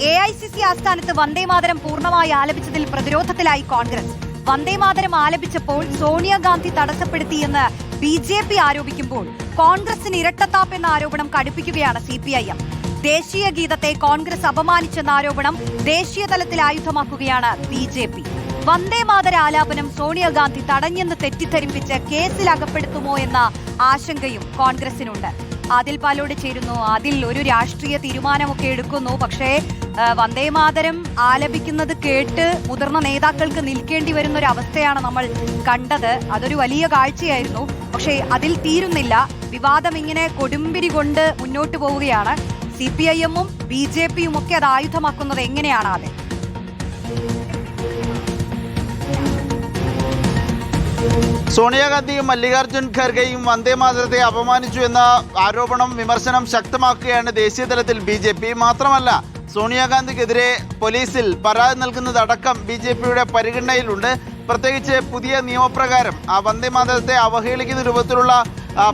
AICC ആസ്ഥാനത്ത് വന്ദേമാതരം പൂർണ്ണമായി ആലപിച്ചതിൽ പ്രതിരോധത്തിലായി Congress. Vande Mataram ആലപിച്ചപ്പോൾ Sonia Gandhi തടസ്സപ്പെടുത്തിയെന്ന് BJP ആരോപിക്കുമ്പോൾ കോൺഗ്രസിന് ഇരട്ടത്താപ്പ് എന്ന ആരോപണം കടുപ്പിക്കുകയാണ് CPIM. ദേശീയ ഗീതത്തെ കോൺഗ്രസ് അപമാനിച്ചെന്ന ആരോപണം ദേശീയ തലത്തിൽ ആയുധമാക്കുകയാണ് BJP. വന്ദേമാതര ആലാപനം സോണിയാഗാന്ധി തടഞ്ഞെന്ന് തെറ്റിദ്ധരിപ്പിച്ച് കേസിൽ അകപ്പെടുത്തുമോ എന്ന ആശങ്കയും കോൺഗ്രസിനുണ്ട്. ആദിൽ പാലോട് ചേരുന്നു. അതിൽ ഒരു രാഷ്ട്രീയ തീരുമാനമൊക്കെ എടുക്കുന്നു. പക്ഷേ വന്ദേമാതരം ആലപിക്കുന്നത് കേട്ട് മുതിർന്ന നേതാക്കൾക്ക് നിൽക്കേണ്ടി വരുന്ന ഒരു അവസ്ഥയാണ് നമ്മൾ കണ്ടത്. അതൊരു വലിയ കാഴ്ചയായിരുന്നു. പക്ഷേ അതിൽ തീരുന്നില്ല. വിവാദം ഇങ്ങനെ കൊടുമ്പിരി കൊണ്ട് മുന്നോട്ട് പോവുകയാണ്. CPIM-ഉം BJP-യും ഒക്കെ അത് ആയുധമാക്കുന്നത് എങ്ങനെയാണ് ആദ്യം? സോണിയാഗാന്ധിയും മല്ലികാർജ്ജുൻ ഖർഗെയും വന്ദേമാതരത്തെ അപമാനിച്ചു എന്ന ആരോപണം വിമർശനം ശക്തമാക്കുകയാണ് ദേശീയ തലത്തിൽ BJP. മാത്രമല്ല, സോണിയാഗാന്ധിക്കെതിരെ പോലീസിൽ പരാതി നൽകുന്നതടക്കം BJP-യുടെ പരിഗണനയിലുണ്ട്. പ്രത്യേകിച്ച് പുതിയ നിയമപ്രകാരം ആ വന്ദേമാതരത്തെ അവഹേളിക്കുന്ന രൂപത്തിലുള്ള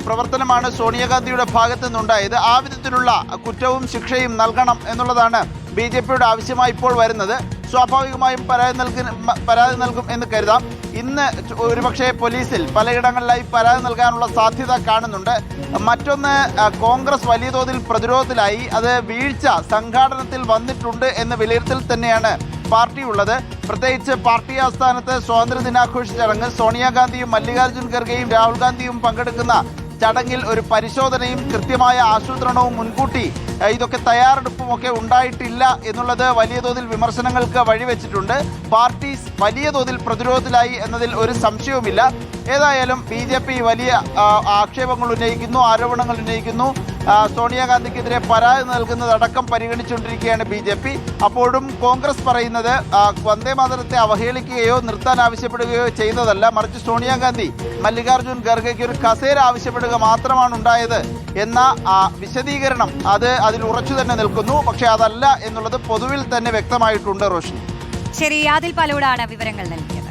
പ്രവർത്തനമാണ് സോണിയാഗാന്ധിയുടെ ഭാഗത്തു നിന്നുണ്ടായത്. ആ വിധത്തിലുള്ള കുറ്റവും ശിക്ഷയും നൽകണം എന്നുള്ളതാണ് BJP-യുടെ ആവശ്യമായി ഇപ്പോൾ വരുന്നത്. സ്വാഭാവികമായും പരാതി നൽകും എന്ന് കരുതാം. ഇന്ന് ഒരുപക്ഷെ പോലീസിൽ പലയിടങ്ങളിലായി പരാതി നൽകാനുള്ള സാധ്യത കാണുന്നുണ്ട്. മറ്റൊന്ന്, കോൺഗ്രസ് വലിയ തോതിൽ പ്രതിരോധത്തിലായി. അത് വീഴ്ച സംഘാടനത്തിൽ വന്നിട്ടുണ്ട് എന്ന വിലയിരുത്തൽ തന്നെയാണ് പാർട്ടിയുള്ളത്. പ്രത്യേകിച്ച് പാർട്ടി ആസ്ഥാനത്ത് സ്വാതന്ത്ര്യ ദിനാഘോഷ ചടങ്ങ് സോണിയാഗാന്ധിയും മല്ലികാർജ്ജുൻ ഖർഗെയും രാഹുൽ ഗാന്ധിയും പങ്കെടുക്കുന്ന ചടങ്ങിൽ ഒരു പരിശോധനയും കൃത്യമായ ആസൂത്രണവും മുൻകൂട്ടി ഇതൊക്കെ തയ്യാറെടുപ്പുമൊക്കെ ഉണ്ടായിട്ടില്ല എന്നുള്ളത് വലിയ തോതിൽ വിമർശനങ്ങൾക്ക് വഴിവെച്ചിട്ടുണ്ട്. പാർട്ടി വലിയ തോതിൽ പ്രതിരോധത്തിലായി എന്നതിൽ ഒരു സംശയവുമില്ല. ഏതായാലും BJP വലിയ ആക്ഷേപങ്ങൾ ഉന്നയിക്കുന്നു, ആരോപണങ്ങൾ ഉന്നയിക്കുന്നു. സോണിയാഗാന്ധിക്കെതിരെ പരാതി നൽകുന്നതടക്കം പരിഗണിച്ചുകൊണ്ടിരിക്കുകയാണ് BJP. അപ്പോഴും കോൺഗ്രസ് പറയുന്നത് വന്ദേമാതരത്തെ അവഹേളിക്കുകയോ നിർത്താൻ ആവശ്യപ്പെടുകയോ ചെയ്തതല്ല, മറിച്ച് സോണിയാഗാന്ധി മല്ലികാർജ്ജുൻ ഖർഗെക്ക് ഒരു കസേര ആവശ്യപ്പെടുക മാത്രമാണ് ഉണ്ടായത് എന്ന വിശദീകരണം അതിൽ ഉറച്ചു തന്നെ നിൽക്കുന്നു. പക്ഷേ അതല്ല എന്നുള്ളത് പൊതുവിൽ തന്നെ വ്യക്തമായിട്ടുണ്ട്. റോഷ്നി, ശരി, ആദിൽ പാലോടാണ് വിവരങ്ങൾ നൽകിയത്.